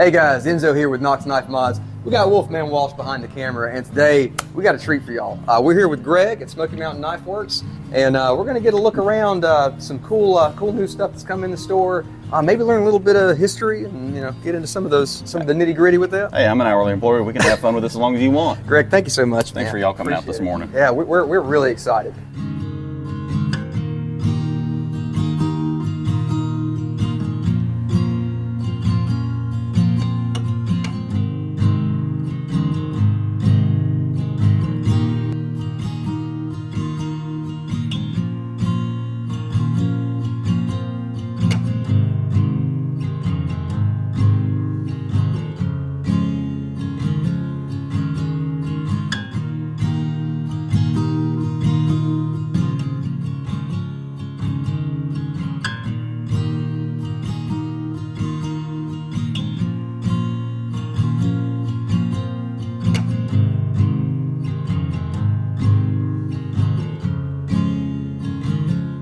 Hey guys, Enso here with Knox Knife Mods. We got Wolfman Walsh behind the camera, and today we got a treat for y'all. We're here with Greg at Smoky Mountain Knife Works, and we're going to get a look around some cool new stuff that's come in the store. Maybe learn a little bit of history, and get into some of the nitty gritty with that. Hey, I'm an hourly employee. We can have fun with this as long as you want. Greg, thank you so much. Thanks for y'all coming out this morning. Yeah, we're really excited.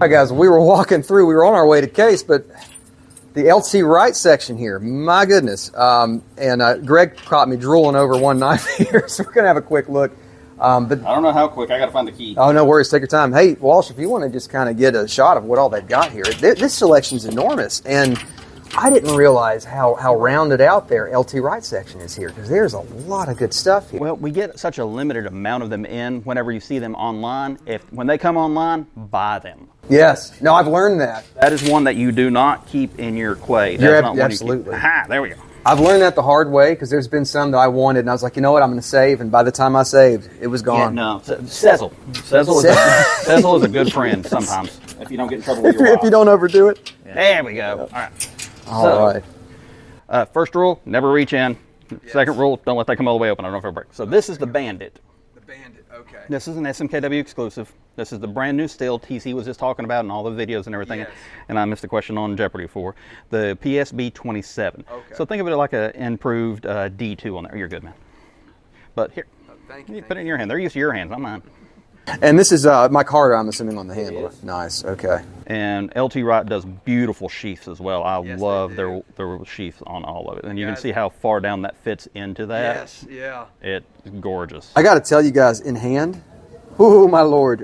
All right, guys, we were walking through, we were on our way to Case, but the LT Wright section here, my goodness. Greg caught me drooling over one knife here, so we're going to have a quick look. But I don't know how quick. I got to find the key. Oh, no worries. Take your time. Hey, Walsh, if you want to just kind of get a shot of what all they've got here, this selection's enormous. And I didn't realize how rounded out their LT Wright section is here, because there's a lot of good stuff here. Well, we get such a limited amount of them in whenever you see them online. When they come online, buy them. Yes. No, I've learned that. That is one that you do not keep in your quay. That's not absolutely. Aha, there we go. I've learned that the hard way, because there's been some that I wanted, and I was like, you know what, I'm going to save, and by the time I saved, it was gone. Yeah, no. Sezzle. Sezzle is a good friend sometimes, if you don't get in trouble with your wife. If you don't overdo it. Yeah. There we go. All right. All right. First rule, never reach in. Yes. Second rule, don't let that come all the way open. I don't know if it'll break. So this is the Bandit. The Bandit, okay. This is an SMKW exclusive. This is the brand new steel TC was just talking about in all the videos and everything. Yes. And I missed a question on Jeopardy for the PSB 27. Okay. So think of it like an improved D2 on there. You're good, man. But here, Thank you. you put it in your hand. They're used to your hands, not mine. And this is my Carter, I'm assuming, on the handle. Nice, okay. And LT Wright does beautiful sheaths as well. I love their sheaths on all of it. And you can see how far down that fits into that. Yes, yeah. It's gorgeous. I got to tell you guys, in hand, oh my Lord.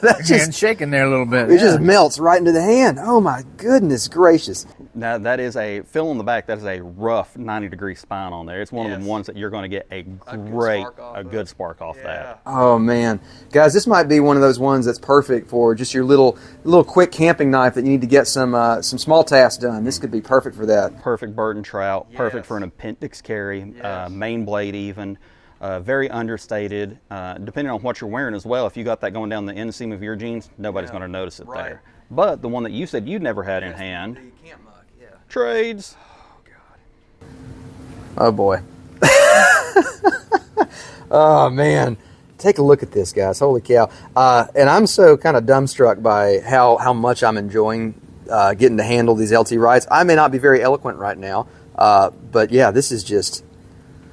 That's just shaking there a little bit. It just melts right into the hand. Oh my goodness gracious. Now that is a, fill in the back, that is a rough 90-degree spine on there. It's one of the ones that you're going to get a good spark off that. Oh man. Guys, this might be one of those ones that's perfect for just your little quick camping knife that you need to get some small tasks done. This could be perfect for that. Perfect burden trout, perfect for an appendix carry, main blade even. Very understated, depending on what you're wearing as well. If you got that going down the inseam of your jeans, nobody's going to notice it there. But the one that you said you'd never had in hand, trades. Oh God. Oh boy. Oh man. Take a look at this, guys. Holy cow. And I'm so kind of dumbstruck by how much I'm enjoying getting to handle these LT Wrights. I may not be very eloquent right now, but yeah, this is just...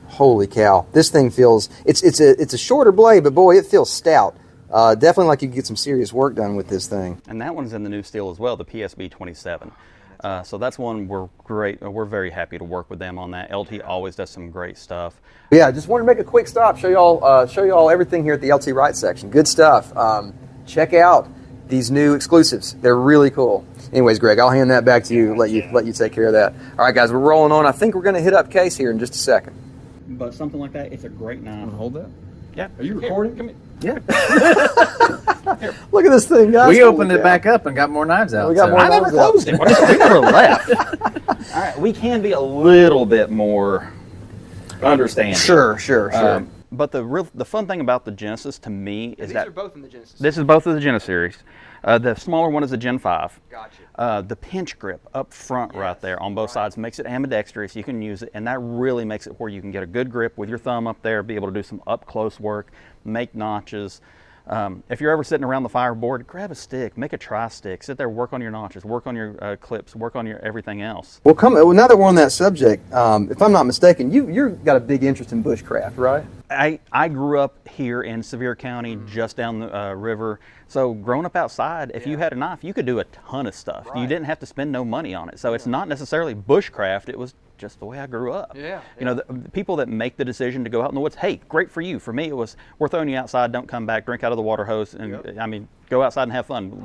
Holy cow! This thing feels it's a shorter blade, but boy, it feels stout. Definitely like you could get some serious work done with this thing. And that one's in the new steel as well, the PSB 27. So that's one we're very happy to work with them on that. LT always does some great stuff. Yeah, just wanted to make a quick stop, show y'all everything here at the LT Wright section. Good stuff. Check out these new exclusives. They're really cool. Anyways, Greg, I'll hand that back to you. Let you take care of that. All right, guys, we're rolling on. I think we're going to hit up Case here in just a second. But something like that, it's a great knife. Hold that. Yeah. Are you recording? Come here. Yeah. Look at this thing, guys. We opened it back up and got more knives out. We got more I never closed it. We never left. All right, we can be a little bit more understanding. Sure. But the fun thing about the Genesis to me is that these are both in the Genesis. This is both of the Genesis series. The smaller one is the Gen 5. Gotcha. The pinch grip up front right there on both sides makes it ambidextrous. You can use it, and that really makes it where you can get a good grip with your thumb up there, be able to do some up-close work, make notches. If you're ever sitting around the fireboard, grab a stick, make a tri-stick, sit there, work on your notches, work on your clips, work on your everything else. Well, now that we're on that subject, if I'm not mistaken, you've got a big interest in bushcraft, right? I grew up here in Sevier County, just down the river. So growing up outside, if you had a knife, you could do a ton of stuff. Right. You didn't have to spend no money on it. So it's not necessarily bushcraft. It was just the way I grew up. Yeah, You know, the people that make the decision to go out in the woods, hey, great for you. For me, it was, we're throwing you outside, don't come back, drink out of the water hose, and I mean, go outside and have fun.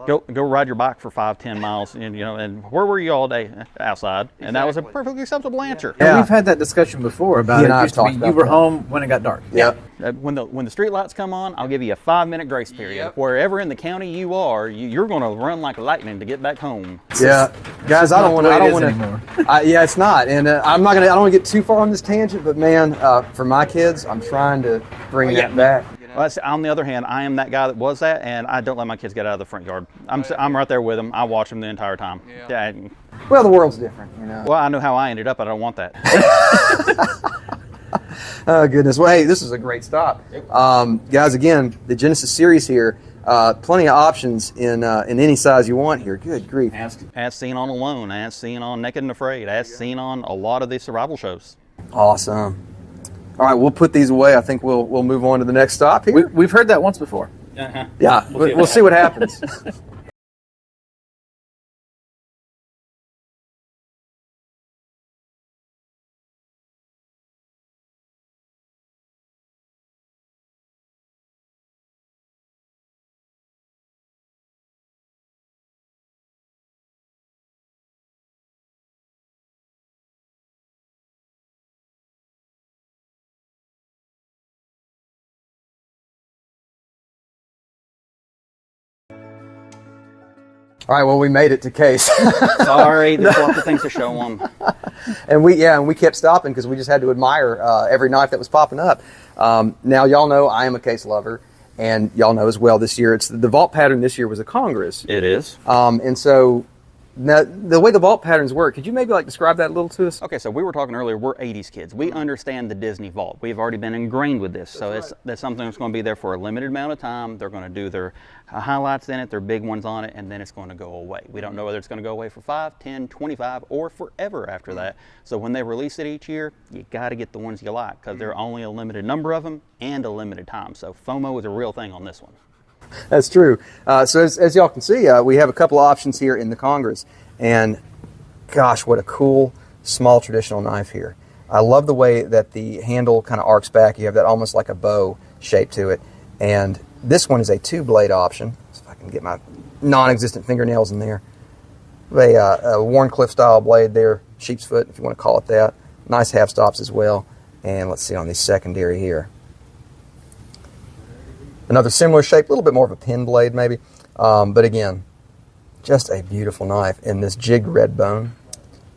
Go ride your bike for 5-10 miles, and you know. And where were you all day? Outside, and that was a perfectly acceptable answer. And we've had that discussion before about it. Used to be you were home when it got dark. Yep. When the street lights come on, I'll give you a 5-minute grace period. Wherever in the county you are, you're going to run like lightning to get back home. Yeah, guys, I don't want to. Yeah, it's not, and I'm not gonna. I don't want to get too far on this tangent, but man, for my kids, I'm trying to bring that back. Well, on the other hand, I am that guy that was that, and I don't let my kids get out of the front yard. I'm right there with them. I watch them the entire time. Yeah. Well, the world's different, you know. Well, I know how I ended up. I don't want that. Oh goodness. Well, hey, this is a great stop, guys. Again, the Genesis series here. Plenty of options in any size you want here. Good grief. As seen on Alone, as seen on Naked and Afraid, as seen on a lot of these survival shows. Awesome. All right, we'll put these away. I think we'll move on to the next stop here. We've heard that once before. Yeah, we'll see what happens. All right, well, we made it to Case. Sorry, there's lots of things to show them. And we kept stopping because we just had to admire every knife that was popping up. Now, y'all know I am a Case lover, and y'all know as well this year, the vault pattern this year was a Congress. It is. And so now, the way the vault patterns work, could you maybe describe that a little to us? Okay, so we were talking earlier, we're 80s kids. We understand the Disney vault. We've already been ingrained with this. So that's something that's going to be there for a limited amount of time. They're going to do their highlights in it, their big ones on it, and then it's going to go away. We don't know whether it's going to go away for 5, 10, 25, or forever after that. So when they release it each year, you got to get the ones you like because there are only a limited number of them and a limited time. So FOMO is a real thing on this one. That's true. So as y'all can see, we have a couple of options here in the Congress. And gosh, what a cool, small traditional knife here. I love the way that the handle kind of arcs back. You have that almost like a bow shape to it. And this one is a 2-blade option. So if I can get my non-existent fingernails in there. A Warncliffe style blade there, sheep's foot if you want to call it that. Nice half stops as well. And let's see on the secondary here. Another similar shape, a little bit more of a pin blade maybe. But again, just a beautiful knife in this jigged red bone.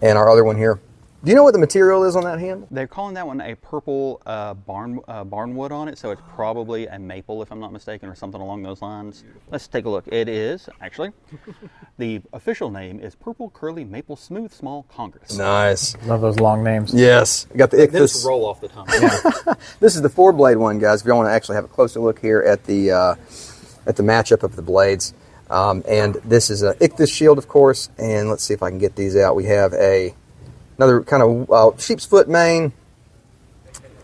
And our other one here. Do you know what the material is on that handle? They're calling that one a purple barnwood on it, so it's probably a maple if I'm not mistaken or something along those lines. Let's take a look. It is, actually, the official name is Purple Curly Maple Smooth Small Congress. Nice. Love those long names. Yes. Got the Ichthus. roll off the tongue. Yeah. This is the 4-blade one, guys, if you want to actually have a closer look here at the matchup of the blades. And this is an Ichthus shield, of course, and let's see if I can get these out. We have another kind of sheep's foot main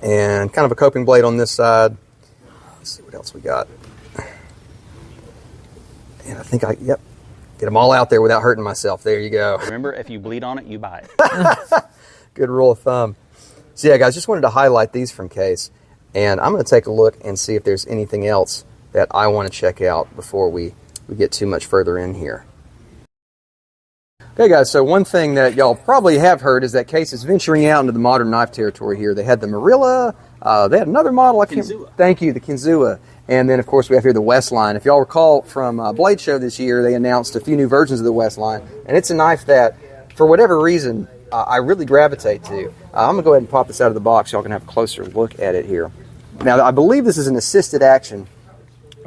and kind of a coping blade on this side. Let's see what else we got. And I think get them all out there without hurting myself. There you go. Remember, if you bleed on it, you buy it. Good rule of thumb. So yeah, guys, just wanted to highlight these from Case, and I'm going to take a look and see if there's anything else that I want to check out before we get too much further in here. Okay, guys, so one thing that y'all probably have heard is that Case is venturing out into the modern knife territory here. They had the Marilla, they had another model, thank you, the Kinzua. And then, of course, we have here the Westline. If y'all recall from Blade Show this year, they announced a few new versions of the Westline, and it's a knife that, for whatever reason, I really gravitate to. I'm going to go ahead and pop this out of the box. Y'all can have a closer look at it here. Now, I believe this is an assisted action.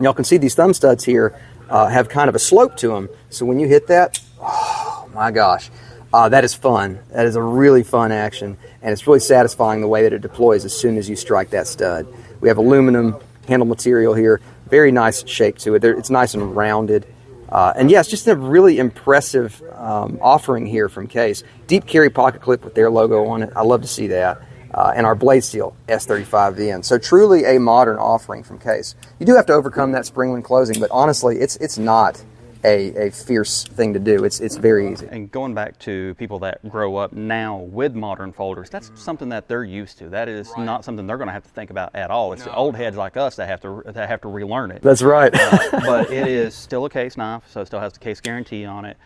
Y'all can see these thumb studs here have kind of a slope to them. So when you hit that, oh my gosh, that is fun. That is a really fun action, and it's really satisfying the way that it deploys as soon as you strike that stud. We have aluminum handle material here, very nice shape to it. It's nice and rounded. And yeah, it's just a really impressive offering here from Case. Deep carry pocket clip with their logo on it. I love to see that. And our blade steel S35VN. So truly a modern offering from Case. You do have to overcome that spring when closing, but honestly, it's not a fierce thing to do. It's very easy. And going back to people that grow up now with modern folders, that's something that they're used to. That is not something they're going to have to think about at all. It's the old heads like us that have to relearn it. That's right. But it is still a case knife, so it still has the case guarantee on it.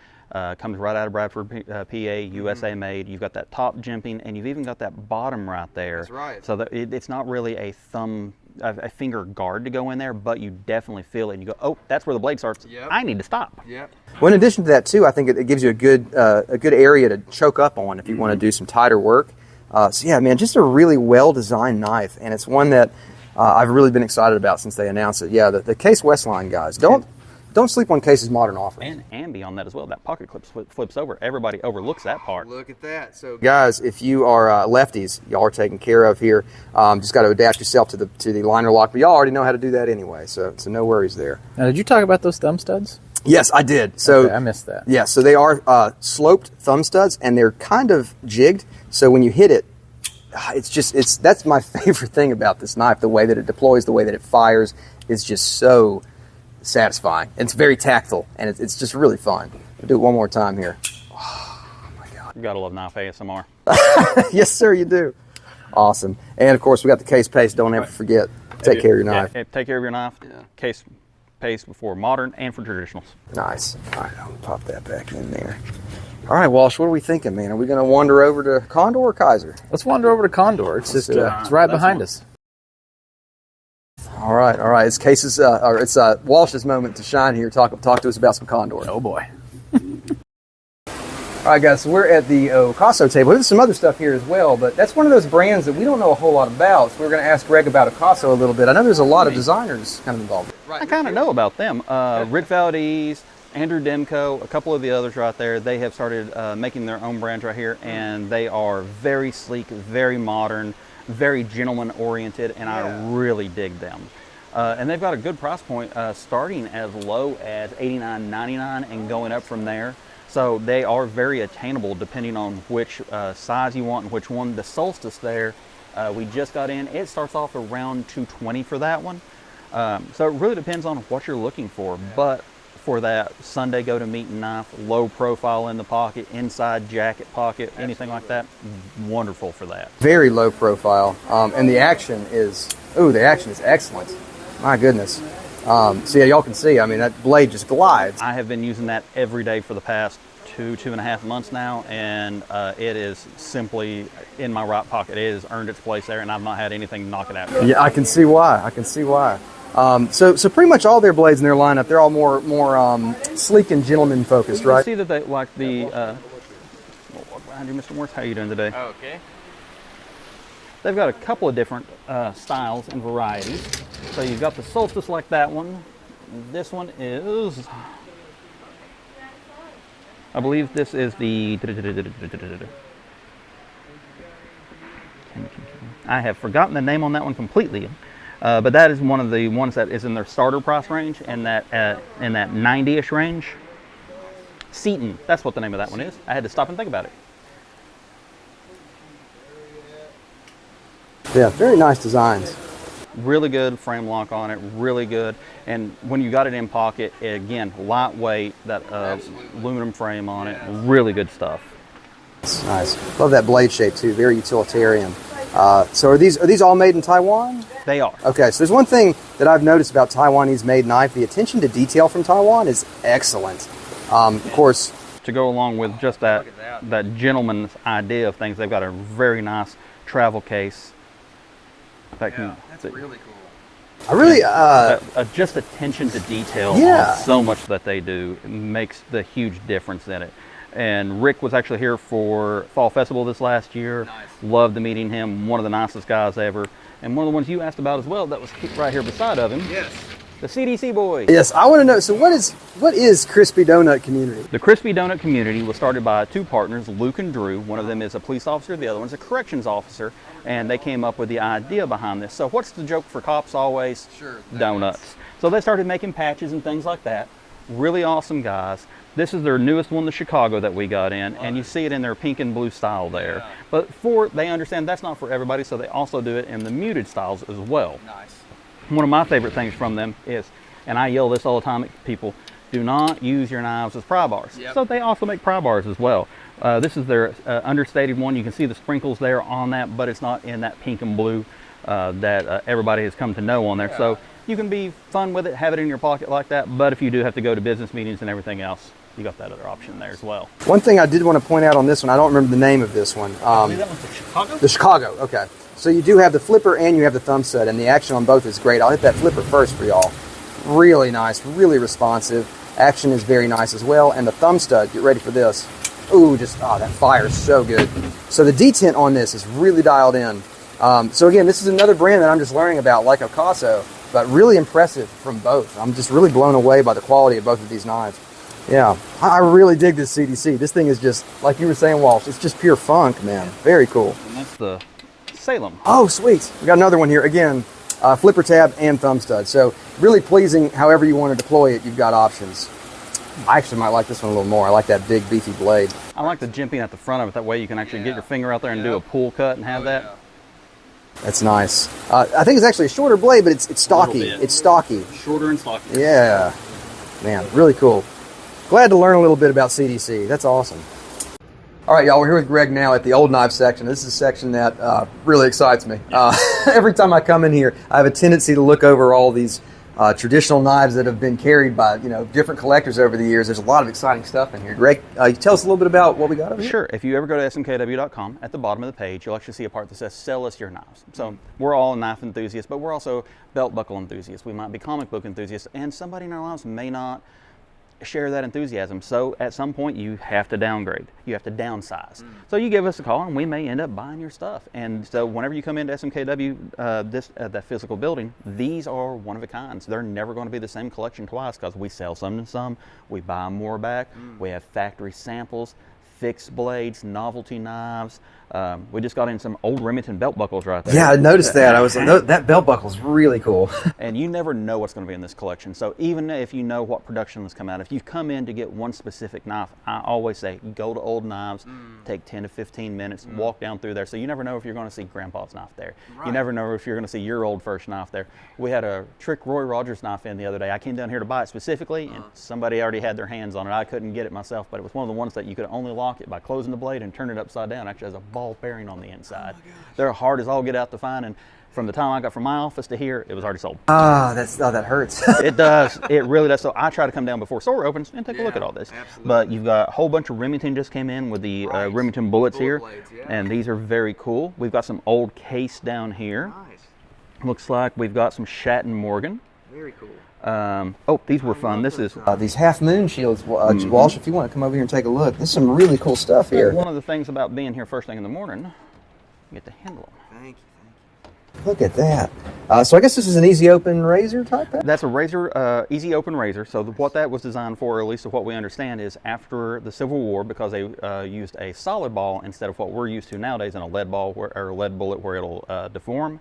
Comes right out of Bradford, PA, USA made. You've got that top jimping, and you've even got that bottom right there. That's right. So that it's not really a finger guard to go in there, but you definitely feel it. And you go, oh, that's where the blade starts. Yep. I need to stop. Yep. Well, in addition to that, too, I think it gives you a good area to choke up on if you want to do some tighter work. So yeah, man, just a really well-designed knife, and it's one that I've really been excited about since they announced it. Yeah, the Case Westline guys, don't sleep on Case's modern offering. And beyond that as well, that pocket clip flips over. Everybody overlooks that part. Look at that. So guys, if you are lefties, y'all are taken care of here. Just got to adapt yourself to the liner lock, but y'all already know how to do that anyway, so no worries there. Now, did you talk about those thumb studs? Yes, I did. So okay, I missed that. Yeah, so they are sloped thumb studs, and they're kind of jigged, so when you hit it, that's my favorite thing about this knife. The way that it deploys, the way that it fires is just so satisfying. It's very tactile, and it's just really fun. I'll do it one more time here. Oh my God. You gotta love knife ASMR. Yes, sir, you do. Awesome. And of course, we got the case paste. Don't ever forget. Take care of your knife. Yeah, take care of your knife. Yeah. Case paste for modern and for traditionals. Nice. All right, I'll pop that back in there. All right, Walsh, what are we thinking, man? Are we going to wander over to Condor or Kaiser? Let's wander over to Condor. It's just it's right behind us. All right. It's Case's, or it's Walsh's moment to shine here. Talk to us about some Condor. Oh boy. All right, guys. So we're at the Ocaso table. There's some other stuff here as well, but that's one of those brands that we don't know a whole lot about. So we're going to ask Greg about Ocaso a little bit. I know there's a lot of designers kind of involved. Right. I kind of know about them. Rick Valdez, Andrew Demko, a couple of the others right there. They have started making their own brands right here, and they are very sleek, very modern, very gentleman-oriented, and I really dig them. And they've got a good price point, starting as low as $89.99 and going up from there. So they are very attainable depending on which size you want and which one. The Solstice there, we just got in. It starts off around $220 for that one. So it really depends on what you're looking for. But for that Sunday go-to-meeting knife, low profile in the pocket, inside jacket pocket, anything like that, wonderful for that. Very low profile, and the action is excellent. My goodness. So yeah, y'all can see, I mean, that blade just glides. I have been using that every day for the past 2.5 months now, and it is simply in my right pocket. It has earned its place there, and I've not had anything knock it out. Yeah, I can see why. So pretty much all their blades in their lineup, they're all more sleek and gentleman focused, right? You see that they like the. Behind you, Mr. Morris. How are you doing today? Oh, okay. They've got a couple of different styles and varieties. So you've got the Solstice like that one. This one is, I believe this is the. I have forgotten the name on that one completely. But that is one of the ones that is in their starter price range, and that in that 90-ish range. Seaton, that's what the name of that one is. I had to stop and think about it. Yeah, very nice designs. Really good frame lock on it, really good. And when you got it in pocket, again, lightweight, that aluminum frame on it, really good stuff. It's nice. Love that blade shape too, very utilitarian. So are these all made in Taiwan? They are. Okay, so there's one thing that I've noticed about Taiwanese made knife. The attention to detail from Taiwan is excellent. Of course, to go along with just that gentleman's idea of things, they've got a very nice travel case. That's really cool. I really just attention to detail on so much that they do makes the huge difference in it. And Rick was actually here for Fall Festival this last year. Nice. Loved meeting him. One of the nicest guys ever. And one of the ones you asked about as well that was right here beside of him. Yes. The CDC boys. Yes, I want to know. So what is Crispy Donut Community? The Crispy Donut Community was started by two partners, Luke and Drew. One of them is a police officer. The other one's a corrections officer. And they came up with the idea behind this. So what's the joke for cops always? Sure. Donuts. So they started making patches and things like that. Really awesome guys. This is their newest one, the Chicago, that we got in, and you see it in their pink and blue style there. Yeah. But they understand that's not for everybody, so they also do it in the muted styles as well. Nice. One of my favorite things from them is, and I yell this all the time at people, do not use your knives as pry bars. Yep. So they also make pry bars as well. This is their understated one. You can see the sprinkles there on that, but it's not in that pink and blue that everybody has come to know on there. Yeah. So you can be fun with it, have it in your pocket like that, but if you do have to go to business meetings and everything else, you got that other option there as well. One thing I did want to point out on this one, I don't remember the name of this one. I believe that one's the Chicago? The Chicago, okay. So you do have the flipper and you have the thumb stud, and the action on both is great. I'll hit that flipper first for y'all. Really nice, really responsive. Action is very nice as well. And the thumb stud, get ready for this. Ooh, that fire is so good. So the detent on this is really dialed in. So again, this is another brand that I'm just learning about, like Okaso, but really impressive from both. I'm just really blown away by the quality of both of these knives. Yeah, I really dig this CDC. This thing is just, like you were saying, Walsh, it's just pure funk, man. Very cool. And that's the Salem. Oh, sweet. We got another one here. Again, flipper tab and thumb stud. So really pleasing. However you want to deploy it, you've got options. I actually might like this one a little more. I like that big, beefy blade. I like the jimping at the front of it. That way you can actually get your finger out there and do a pull cut and have that. Yeah. That's nice. I think it's actually a shorter blade, but it's stocky. It's stocky. Shorter and stocky. Yeah. Man, really cool. Glad to learn a little bit about CDC. That's awesome. All right, y'all, we're here with Greg now at the old knife section. This is a section that really excites me. Every time I come in here, I have a tendency to look over all these traditional knives that have been carried by different collectors over the years. There's a lot of exciting stuff in here. Greg, you tell us a little bit about what we got over here? Sure. If you ever go to smkw.com, at the bottom of the page, you'll actually see a part that says "Sell us your knives." So we're all knife enthusiasts, but we're also belt buckle enthusiasts. We might be comic book enthusiasts, and somebody in our lives may not share that enthusiasm. So at some point you have to downgrade. You have to downsize. So you give us a call and we may end up buying your stuff. And so whenever you come into SMKW, that physical building, these are one of a kind. So they're never going to be the same collection twice because we sell some and some. We buy more back. We have factory samples, fixed blades, novelty knives. We just got in some old Remington belt buckles right there. Yeah, I noticed that. I was like, that belt buckle's really cool. And you never know what's going to be in this collection. So even if you know what production has come out, if you've come in to get one specific knife, I always say go to Old Knives, take 10 to 15 minutes, walk down through there. So you never know if you're going to see Grandpa's knife there. Right. You never know if you're going to see your old first knife there. We had a Trick Roy Rogers knife in the other day. I came down here to buy it specifically, and somebody already had their hands on it. I couldn't get it myself, but it was one of the ones that you could only lock it by closing the blade and turn it upside down. Actually has a ball bearing on the inside. They're hard as all get out to find, and from the time I got from my office to here, it was already sold. That hurts. It does. It really does. So I try to come down before store opens and take a look at all this. Absolutely. But you've got a whole bunch of Remington just came in with the Remington bullets here, blades, and these are very cool. We've got some old case down here. Nice. Looks like we've got some Shatton Morgan. Very cool. These were fun. This is these Half Moon shields, Walsh. If you want to come over here and take a look, there's some really cool stuff here. One of the things about being here first thing in the morning, you get to handle them. Thank you. Look at that. So I guess this is an easy open razor type pack? That's a razor, easy open razor. So what that was designed for, or at least what we understand, is after the Civil War, because they used a solid ball instead of what we're used to nowadays in a lead ball or a lead bullet where it'll deform.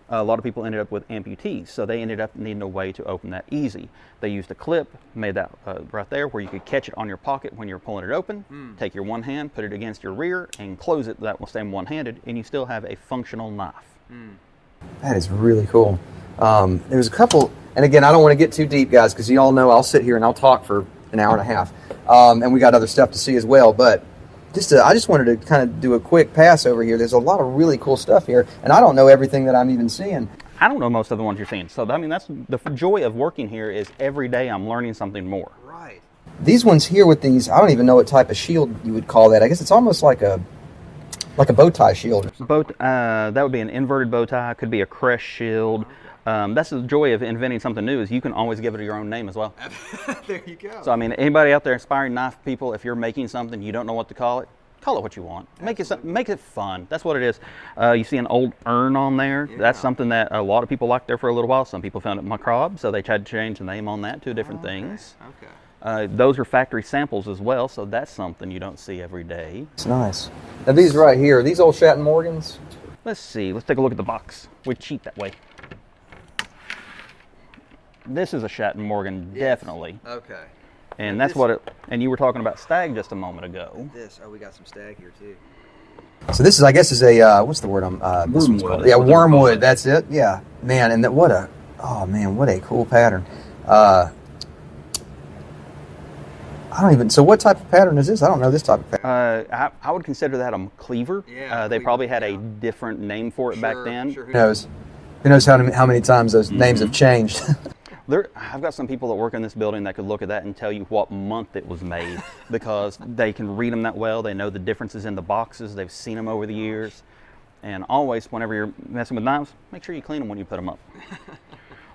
A lot of people ended up with amputees, so they ended up needing a way to open that easy. They used a clip, made that right there, where you could catch it on your pocket when you're pulling it open, take your one hand, put it against your rear, and close it. That will stay one-handed, and you still have a functional knife. That is really cool. There's a couple, and again, I don't want to get too deep, guys, because you all know I'll sit here and I'll talk for an hour and a half, and we got other stuff to see as well, but I just wanted to kind of do a quick pass over here. There's a lot of really cool stuff here, and I don't know everything that I'm even seeing. I don't know most of the ones you're seeing. So, I mean, that's the joy of working here is every day I'm learning something more. Right. These ones here with these, I don't even know what type of shield you would call that. I guess it's almost like a bow tie shield. That would be an inverted bow tie. Could be a crest shield. That's the joy of inventing something new is you can always give it your own name as well. There you go. So I mean, anybody out there, aspiring knife people, if you're making something you don't know what to call it what you want. Make it fun. That's what it is. You see an old urn on there. Yeah. That's something that a lot of people liked there for a little while. Some people found it macabre, so they tried to change the name on that to different things. Okay. Those are factory samples as well, so that's something you don't see every day. It's nice. Now these right here, are these old Shatton Morgans? Let's see. Let's take a look at the box. We cheat that way. This is a Shatton Morgan, definitely. Okay. And that's what it, and you were talking about stag just a moment ago. We got some stag here too. So this is, I guess, is a, what's the word wormwood. Yeah, wormwood, that's it. Yeah. Man, and what a cool pattern. I don't even. So what type of pattern is this? I don't know this type of pattern. I would consider that a cleaver. Yeah, they probably had a different name for it back then. Sure. Who knows? Who knows how many times those names have changed? I've got some people that work in this building that could look at that and tell you what month it was made because they can read them that well. They know the differences in the boxes. They've seen them over the years. And always, whenever you're messing with knives, make sure you clean them when you put them up.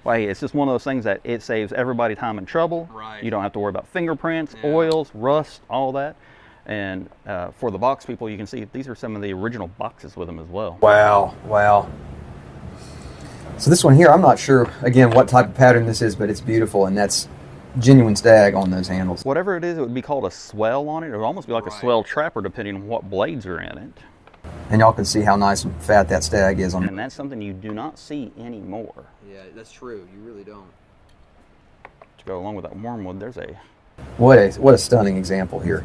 Well, hey, it's just one of those things that it saves everybody time and trouble. Right. You don't have to worry about fingerprints, oils, rust, all that. And for the box people, you can see these are some of the original boxes with them as well. Wow, wow. So this one here, I'm not sure, again, what type of pattern this is, but it's beautiful, and that's genuine stag on those handles. Whatever it is, it would be called a swell on it. It would almost be like a swell trapper, depending on what blades are in it. And y'all can see how nice and fat that stag is on it. And that's something you do not see anymore. Yeah, that's true. You really don't. To go along with that wormwood, there's a... What a stunning example here.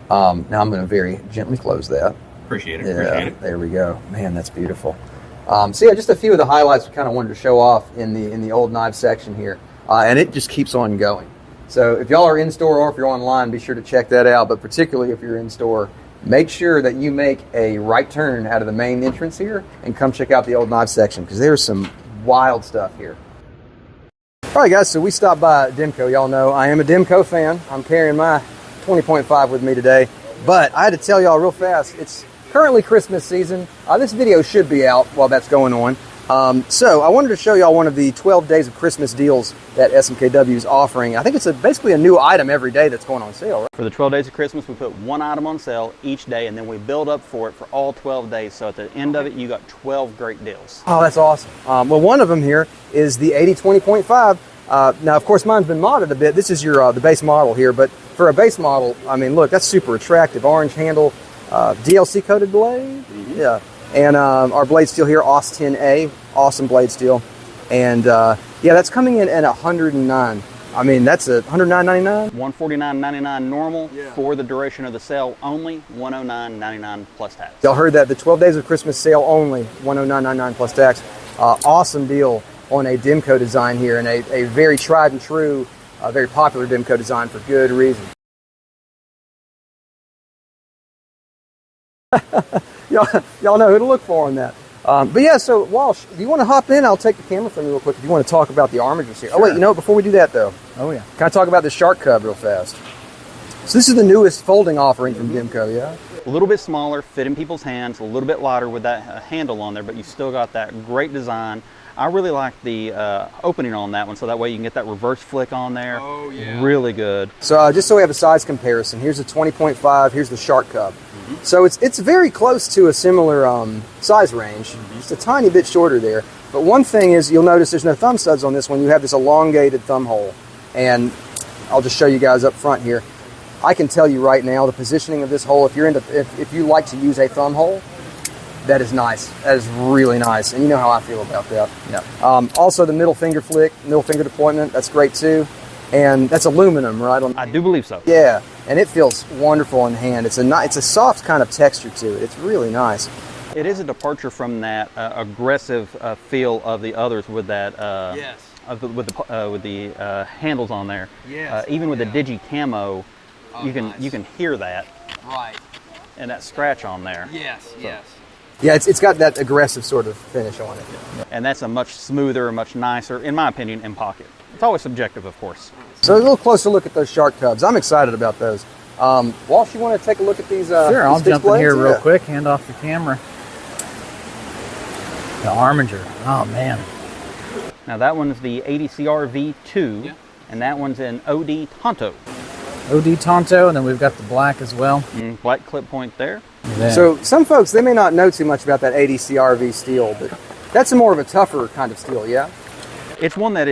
Now I'm going to very gently close that. Appreciate it. Yeah, Appreciate it. There we go. Man, that's beautiful. So yeah, just a few of the highlights we kind of wanted to show off in the old knife section here, and it just keeps on going. So if y'all are in store or if you're online, be sure to check that out. But particularly if you're in store, make sure that you make a right turn out of the main entrance here and come check out the old knife section because there's some wild stuff here. All right, guys. So we stopped by Demko. Y'all know I am a Demko fan. I'm carrying my 20.5 with me today, but I had to tell y'all real fast. It's currently Christmas season. This video should be out while that's going on. So I wanted to show y'all one of the 12 days of Christmas deals that SMKW is offering. I think it's basically a new item every day that's going on sale, right? For the 12 days of Christmas, we put one item on sale each day, and then we build up for it for all 12 days. So at the end of it, you got 12 great deals. Oh, that's awesome. Well, one of them here is the 80-20.5. Now, of course, mine's been modded a bit. This is your the base model here, but for a base model, I mean, look, that's super attractive. Orange handle. DLC coated blade, yeah, and our blade steel here, OS 10A, awesome blade steel, and yeah, that's coming in at $109. I mean, that's a $109.99. $149.99 normal for the duration of the sale only. $109.99 plus tax. Y'all heard that? The 12 days of Christmas sale only, $109.99 plus tax. Awesome deal on a Demko design here, and a very tried and true, very popular Demko design for good reason. y'all know who to look for on that. But yeah, so Walsh, do you want to hop in? I'll take the camera from you real quick if you want to talk about the armigers here. Sure. Oh wait, before we do that though. Oh yeah. Can I talk about the shark cub real fast? So this is the newest folding offering from Demko, yeah? A little bit smaller, fit in people's hands, a little bit lighter with that handle on there, but you still got that great design. I really like the opening on that one, so that way you can get that reverse flick on there. Oh yeah. Really good. So just so we have a size comparison, here's a 20.5, here's the shark cub. So it's very close to a similar size range, just a tiny bit shorter there. But one thing is you'll notice there's no thumb studs on this one. You have this elongated thumb hole. And I'll just show you guys up front here. I can tell you right now the positioning of this hole, if you like to use a thumb hole, that is nice. That is really nice. And you know how I feel about that. Yeah. Also the middle finger flick, middle finger deployment, that's great too. And that's aluminum, right? I do believe so. Yeah, and it feels wonderful in the hand. It's a soft kind of texture to it. It's really nice. It is a departure from that aggressive feel of the others with that with the handles on there. Yes. Even with the Digi Camo, you can hear that. Right. And that scratch on there. Yes. So. Yes. Yeah, it's got that aggressive sort of finish on it. Yeah. And that's a much smoother, much nicer, in my opinion, in pocket. It's always subjective, of course. So a little closer look at those shark cubs. I'm excited about those. Walsh, you want to take a look at these? Sure, I'll jump in here real quick. quick, hand off the camera. The Aringer. Oh, man. Now that one's the ADCR V2, and that one's in OD Tonto. OD Tonto, and then we've got the black as well. Black clip point there. So some folks, they may not know too much about that ADCRV steel, but that's more of a tougher kind of steel, yeah? It's one that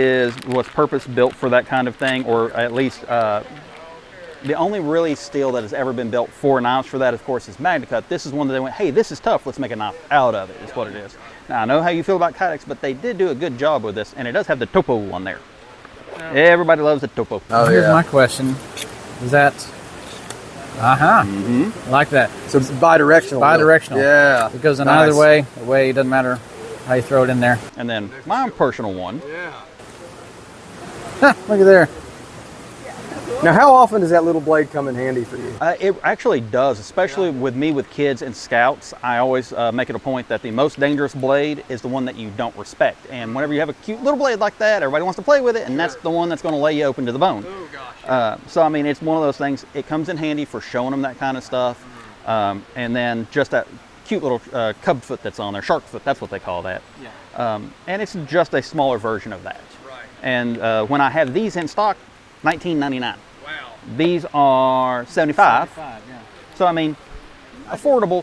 was purpose built for that kind of thing, or at least the only really steel that has ever been built for knives for that, of course, is MagnaCut. This is one that they went, hey, this is tough, let's make a knife out of it, is what it is. Now, I know how you feel about Kydex, but they did do a good job with this, and it does have the topo on there. Everybody loves the topo. Oh, here's my question. Is that... I like that. So it's bidirectional. Bidirectional. Yeah. It goes in either way. The way, it doesn't matter how you throw it in there. And then my personal one. Yeah. Look at there. Now, how often does that little blade come in handy for you? It actually does, especially with me with kids and scouts. I always make it a point that the most dangerous blade is the one that you don't respect. And whenever you have a cute little blade like that, everybody wants to play with it, and that's the one that's going to lay you open to the bone. Oh, gosh. So, I mean, it's one of those things. It comes in handy for showing them that kind of stuff. And then just that cute little cub foot that's on there, shark foot, that's what they call that. Yeah. And it's just a smaller version of that. Right. And when I have these in stock, $19.99. Wow. These are $75. Yeah. So, I mean, affordable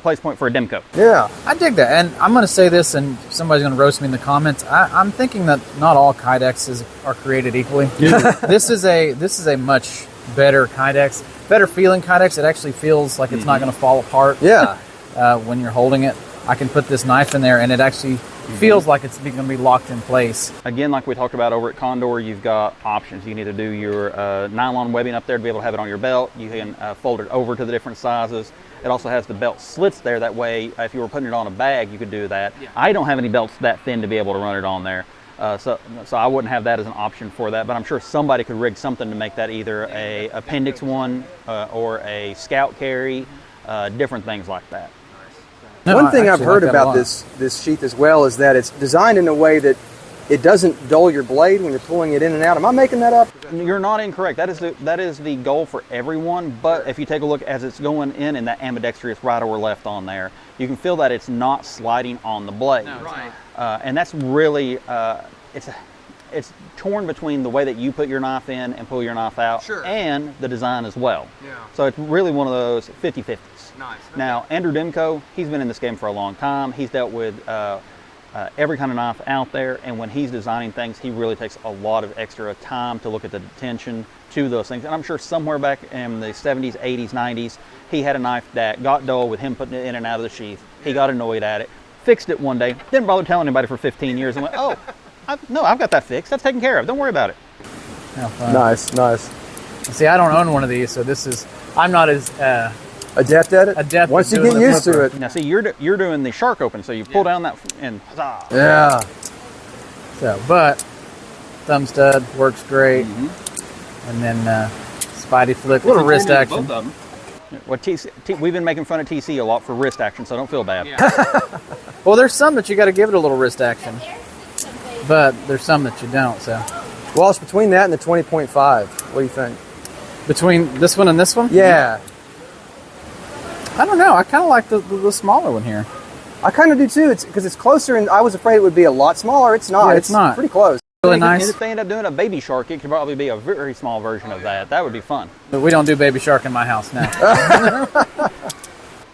place point for a Demko. Yeah. I dig that, and I'm going to say this, and somebody's going to roast me in the comments. I'm thinking that not all Kydexes are created equally. This is a much better Kydex, better feeling Kydex. It actually feels like it's not going to fall apart. Yeah. When you're holding it, I can put this knife in there, and it actually feels like it's going to be locked in place. Again, like we talked about over at Condor, you've got options. You can either do your nylon webbing up there to be able to have it on your belt. You can fold it over to the different sizes. It also has the belt slits there. That way, if you were putting it on a bag, you could do that. Yeah. I don't have any belts that thin to be able to run it on there. So I wouldn't have that as an option for that, but I'm sure somebody could rig something to make that either a appendix one or a scout carry, different things like that. No, One thing I I've actually heard like that a about lot. this sheath as well is that it's designed in a way that it doesn't dull your blade when you're pulling it in and out. Am I making that up? You're not incorrect. That is the goal for everyone, but if you take a look as it's going in that ambidextrous right or left on there, you can feel that it's not sliding on the blade. No, right. And that's really, it's torn between the way that you put your knife in and pull your knife out, Sure. and the design as well. Yeah. So it's really one of those 50-50s. Nice. Now, Andrew Demko, he's been in this game for a long time. He's dealt with every kind of knife out there, and when he's designing things, he really takes a lot of extra time to look at the attention to those things. And I'm sure somewhere back in the 70s, 80s, 90s, he had a knife that got dull with him putting it in and out of the sheath. He got annoyed at it, fixed it one day, didn't bother telling anybody for 15 years, and went, oh, no, I've got that fixed. That's taken care of. Don't worry about it. How fun. Nice, nice. See, I don't own one of these, so I'm not as Adept at it? Adept Once at you doing get the used to flipper. it. Now, see, you're doing the shark open, so you pull down that and huzzah. Yeah. so. But thumb stud works great, and then Spidey flick, little wrist action. Both of them. Well, we've been making fun of TC a lot for wrist action, so don't feel bad. Yeah. Well, there's some that you got to give it a little wrist action, but there's some that you don't. So Well, it's between that and the 20.5. What do you think? between this one and this one, Yeah. I don't know. I kind of like the smaller one here. I kind of do too. It's because it's closer, and I was afraid it would be a lot smaller. It's not. Yeah, it's not. Pretty close. Really And nice. if they end up doing a baby shark, it could probably be a very small version of that. That would be fun. But we don't do baby shark in my house now.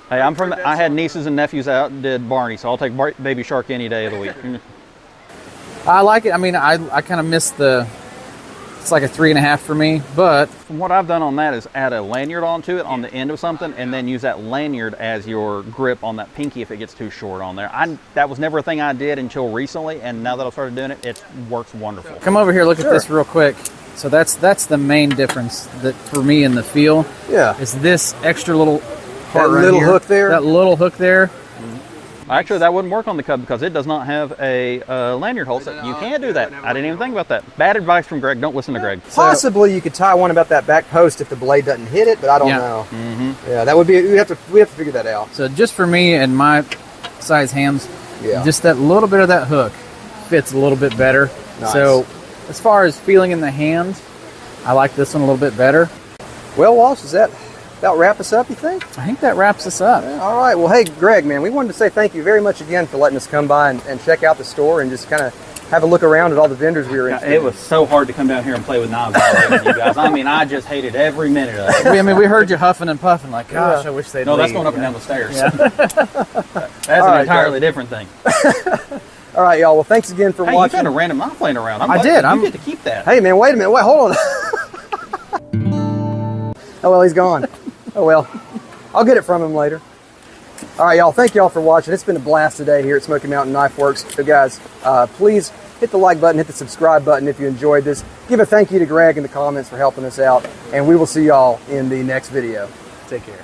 Hey, I had nieces and nephews out and did Barney, so I'll take baby shark any day of the week. I like it. I mean, I kind of miss it's like a 3.5 for me, but From what I've done on that is add a lanyard onto it on the end of something, and then use that lanyard as your grip on that pinky if it gets too short on there. That was never a thing I did until recently, and now that I've started doing it, it works wonderful. come over here, look Sure. at this real quick. So that's the main difference that for me in the feel Yeah. is this extra little part That right little here. hook there? That little hook there. Actually, that wouldn't work on the Cub because it does not have a lanyard holster. You can't do that. I didn't even think about that. Bad advice from Greg. Don't listen to Greg. Possibly you could tie one about that back post if the blade doesn't hit it, but I don't Yeah. know. Yeah, that would be. We have to figure that out. So just for me and my size hands, Yeah. just that little bit of that hook fits a little bit better. Nice. So as far as feeling in the hand, I like this one a little bit better. Well, Walsh, does that about wrap us up? You think? I think that wraps us up. All right. Well, hey, Greg, man, we wanted to say thank you very much again for letting us come by and check out the store and just kind of have a look around at all the vendors we were in. It was so hard to come down here and play with knives all day with you guys. I mean, I just hated every minute of it. We heard you huffing and puffing like, gosh, I wish they'd No, that's leave. going up and down the stairs. Yeah. That's an right, entirely guys. different thing. All right, y'all. Well, thanks again for Hey, you watching. found a random knife laying around. I did. You get to keep that. Hey, man, wait a minute. Wait, hold on. Oh, well, he's gone. Oh, well. I'll get it from him later. All right, y'all. Thank y'all for watching. It's been a blast today here at Smoky Mountain Knife Works. So, guys, please hit the like button, hit the subscribe button if you enjoyed this. Give a thank you to Greg in the comments for helping us out. And we will see y'all in the next video. Take care.